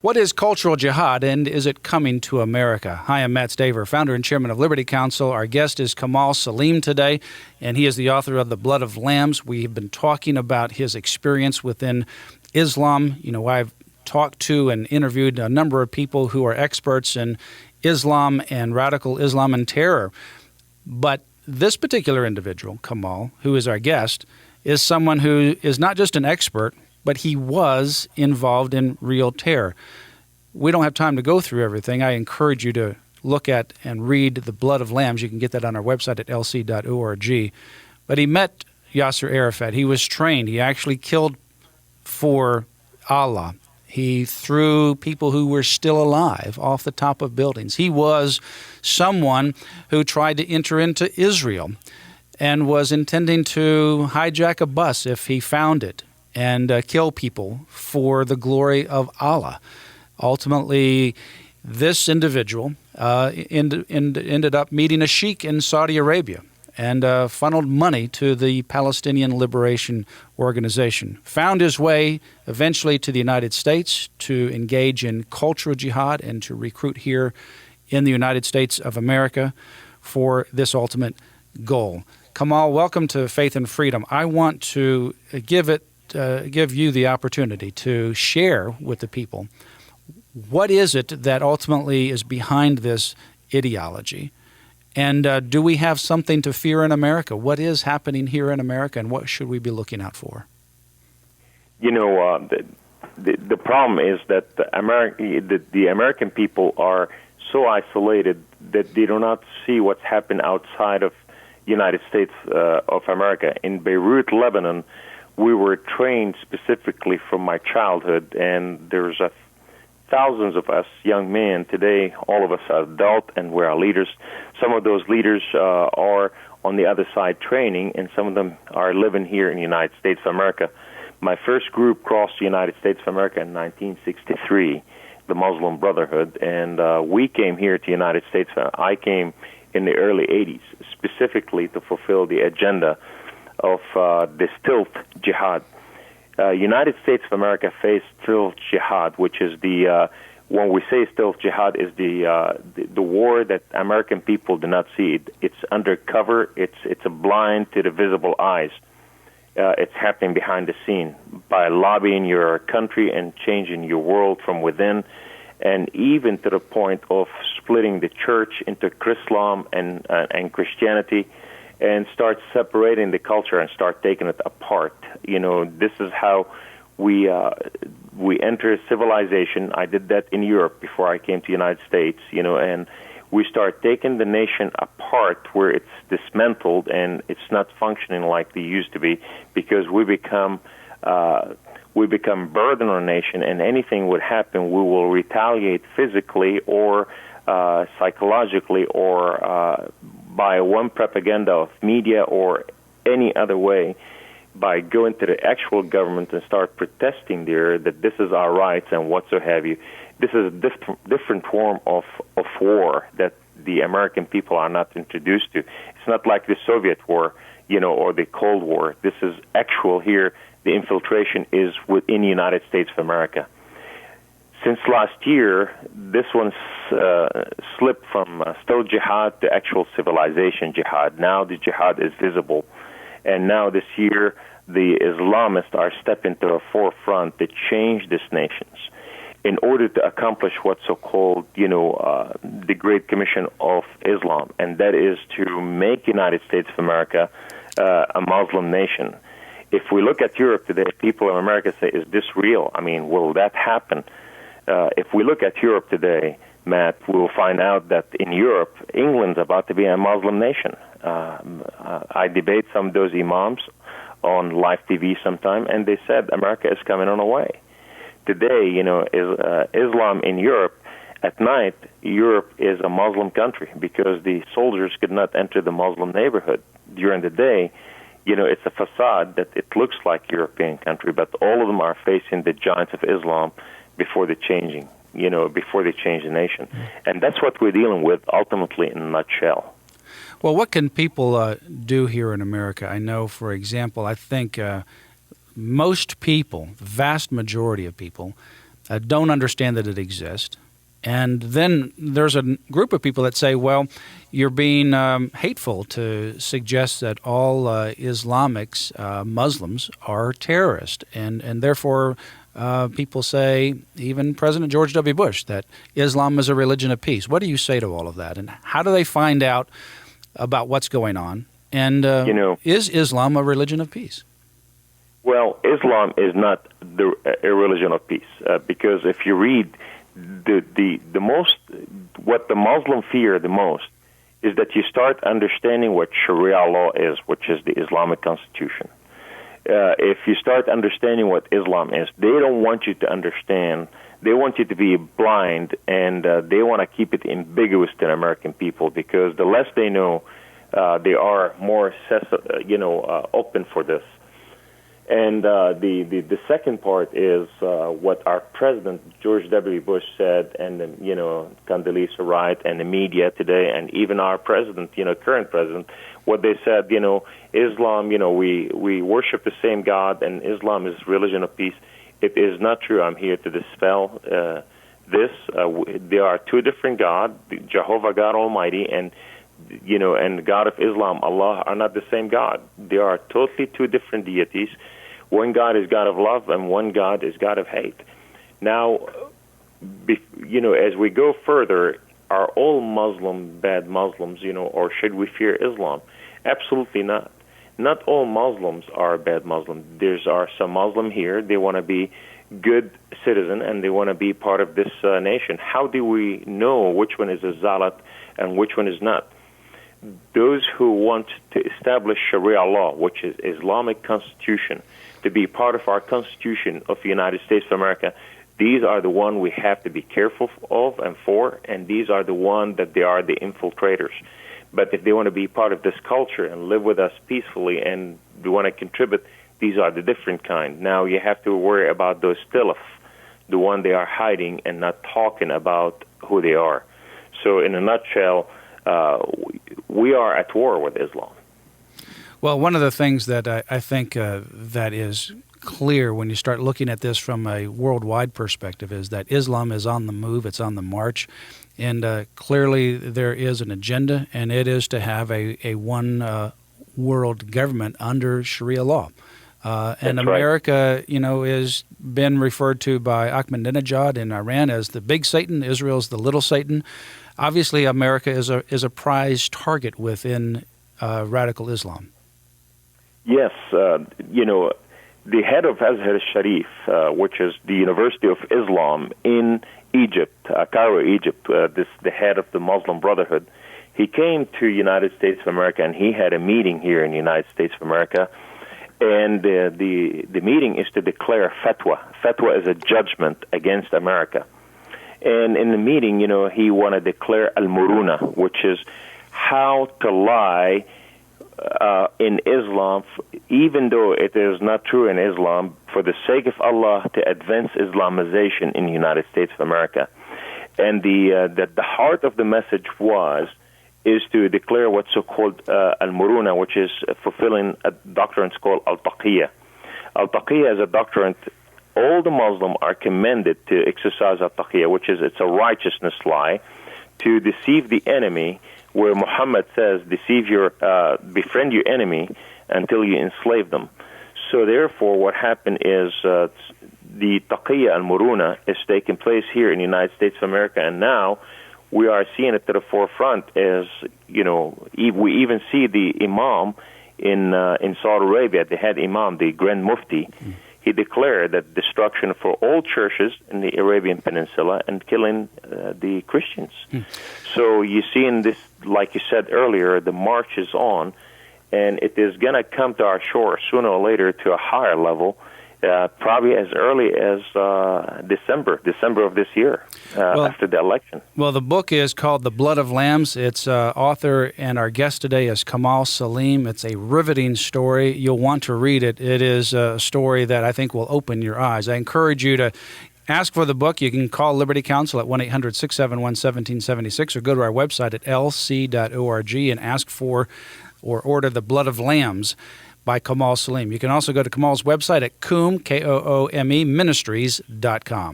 What is cultural jihad, and is it coming to America? Hi, I'm Matt Staver, founder and chairman of Liberty Counsel. Our guest is Kamal Saleem today, and he is the author of The Blood of Lambs. We have been talking about his experience within Islam. I've talked to and interviewed a number of people who are experts in Islam and radical Islam and terror. But this particular individual, Kamal, who is our guest, is someone who is not just an expert, but he was involved in real terror. We don't have time to go through everything. I encourage you to look at and read The Blood of Lambs. You can get that on our website at lc.org. But he met Yasser Arafat. He was trained. He actually killed for Allah. He threw people who were still alive off the top of buildings. He was someone who tried to enter into Israel and was intending to hijack a bus if he found it and kill people for the glory of Allah. Ultimately, this individual ended up meeting a sheikh in Saudi Arabia and funneled money to the Palestinian Liberation Organization. Found his way eventually to the United States to engage in cultural jihad and to recruit here in the United States of America for this ultimate goal. Kamal, welcome to Faith and Freedom. I want to give you the opportunity to share with the people what is it that ultimately is behind this ideology, and do we have something to fear in America? What is happening here in America, and what should we be looking out for? The problem is that the American people are so isolated that they do not see what's happened outside of the United States of America. In Beirut, Lebanon, we were trained specifically from my childhood, and there's thousands of us young men today. All of us are adult, and we are leaders. Some of those leaders are on the other side training, and some of them are living here in the United States of America. My first group crossed the United States of America in 1963, the Muslim Brotherhood, and we came here to the United States. I came in the early 80s, specifically to fulfill the agenda of the stealth jihad. United States of America faced stealth jihad, which is when we say stealth jihad, is the war that American people do not see. It's undercover. It's a blind to the visible eyes. It's happening behind the scene by lobbying your country and changing your world from within, and even to the point of splitting the church into Islam and Christianity, and start separating the culture and start taking it apart. This is how we enter civilization. I did that in Europe before I came to the United States, and we start taking the nation apart where it's dismantled and it's not functioning like they used to be, because we become burden on a nation, and anything would happen, we will retaliate physically or psychologically or by one propaganda of media or any other way, by going to the actual government and start protesting there that this is our rights and what so have you. This is a different form of war that the American people are not introduced to. It's not like the Soviet war, or the Cold War. This is actual here. The infiltration is within the United States of America. Since last year, this one's slipped from stealth jihad to actual civilization jihad. Now the jihad is visible. And now this year, the Islamists are stepping to the forefront to change these nations in order to accomplish what's so-called, the Great Commission of Islam, and that is to make the United States of America a Muslim nation. If we look at Europe today, people in America say, is this real? I mean, will that happen? If we look at Europe today, Matt, we will find out that in Europe, England's about to be a Muslim nation. I debate some of those imams on live TV sometime, and they said America is coming on the way. Today, Islam in Europe, at night, Europe is a Muslim country because the soldiers could not enter the Muslim neighborhood. During the day, it's a facade that it looks like European country, but all of them are facing the giants of Islam before they change the nation. And that's what we're dealing with ultimately in a nutshell. Well, what can people do here in America? I know, for example, I think most people, the vast majority of people, don't understand that it exists. And then there's a group of people that say, well, you're being hateful to suggest that all Islamics, Muslims, are terrorists. And therefore, people say, even President George W. Bush, that Islam is a religion of peace. What do you say to all of that? And how do they find out about what's going on? And is Islam a religion of peace? Well, Islam is not a religion of peace because if you read the most, what the Muslim fear the most is that you start understanding what Sharia law is, which is the Islamic constitution. If you start understanding what Islam is, they don't want you to understand. They want you to be blind, and they want to keep it ambiguous to the American people because the less they know, they are more open for this. And the second part is what our President George W. Bush said, and Condoleezza Rice and the media today, and even our president, current president, what they said, Islam, we worship the same God, and Islam is religion of peace. It is not true. I'm here to dispel this. There are two different gods, Jehovah God Almighty, and and the God of Islam, Allah, are not the same God. They are totally two different deities. One God is God of love, and one God is God of hate. Now, as we go further, are all Muslims bad Muslims, or should we fear Islam? Absolutely not. Not all Muslims are bad Muslims. There are some Muslims here, they want to be good citizen, and they want to be part of this nation. How do we know which one is a Zalat and which one is not? Those who want to establish Sharia law, which is Islamic constitution, to be part of our Constitution of the United States of America, these are the one we have to be careful of and for, and these are the one that they are the infiltrators. But if they want to be part of this culture and live with us peacefully and they want to contribute, these are the different kind. Now you have to worry about those tilaf, the one they are hiding and not talking about who they are. So in a nutshell, we are at war with Islam. Well, one of the things that I think that is clear when you start looking at this from a worldwide perspective is that Islam is on the move, it's on the march, and clearly there is an agenda, and it is to have a one world government under Sharia law. And America, is been referred to by Ahmadinejad in Iran as the big Satan, Israel is the little Satan. Obviously, America is a prize target within radical Islam. Yes, the head of Azhar Sharif, which is the University of Islam in Egypt, Cairo, Egypt, the head of the Muslim Brotherhood, he came to United States of America and he had a meeting here in the United States of America. And the meeting is to declare fatwa. Fatwa is a judgment against America. And in the meeting, he want to declare al-muruna, which is how to lie in Islam, even though it is not true in Islam, for the sake of Allah, to advance Islamization in the United States of America. And the heart of the message is to declare what's so-called al-muruna, which is fulfilling a doctrine called al-taqiyya. Al-taqiyya is a doctrine all the Muslims are commended to exercise al-taqiyya, which is it's a righteousness lie, to deceive the enemy, where Muhammad says, befriend your enemy until you enslave them. So therefore, what happened is the taqiyya al-muruna is taking place here in the United States of America, and now we are seeing it to the forefront as, we even see the imam in Saudi Arabia, the head imam, the Grand Mufti, he declared that destruction for all churches in the Arabian Peninsula and killing the Christians. So you see in this, like you said earlier, the march is on, and it is going to come to our shore sooner or later to a higher level, probably as early as December of this year, after the election. Well, the book is called The Blood of Lambs. Its author and our guest today is Kamal Saleem. It's a riveting story. You'll want to read it. It is a story that I think will open your eyes. I encourage you to ask for the book. You can call Liberty Counsel at 1-800-671-1776 or go to our website at lc.org and ask for or order The Blood of Lambs by Kamal Saleem. You can also go to Kamal's website at Koome, Koome, ministries.com.